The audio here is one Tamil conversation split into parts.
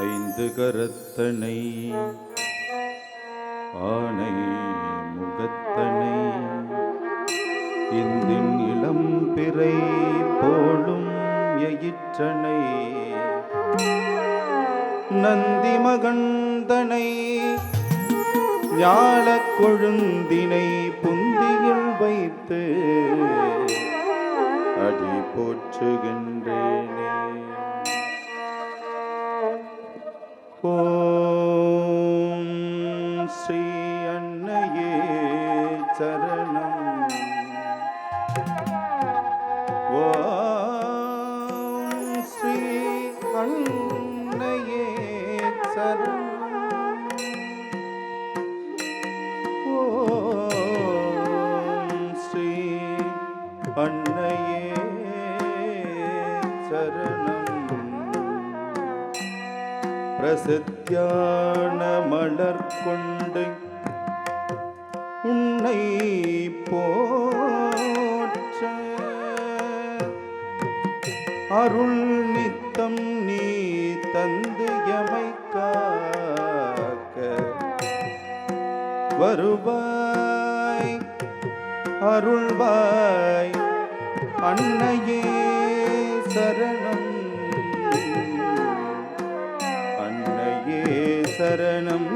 ஐந்து கரத்தனை ஆனை முகத்தனை இந்தின் இளம் பிறை போலும் எயிற்றனை நந்தி மகந்தனை ஞாலக் கொழுந்தினை புந்தியில் வைத்து அடி போற்றுகின்றேனே. ஓம் ஸ்ரீ அன்னையே சரணம். ஓம் ஸ்ரீ அன்னையே சரணம். ஓம் ஸ்ரீ அன்னையே சரணம். பிரசித்தியான மலர் கொண்டு உன்னை போற்ற அருள் நித்தம் நீ தந்து எமை காக்க வருவாய் அருள்வாய் அன்னையே சரணம். அன்னையே சரணம்.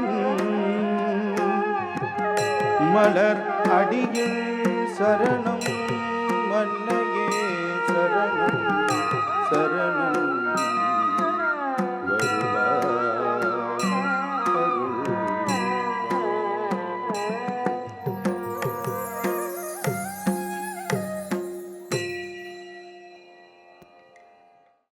மலர் அடியில் சரணம். அன்னையே சரணம் சரணம்.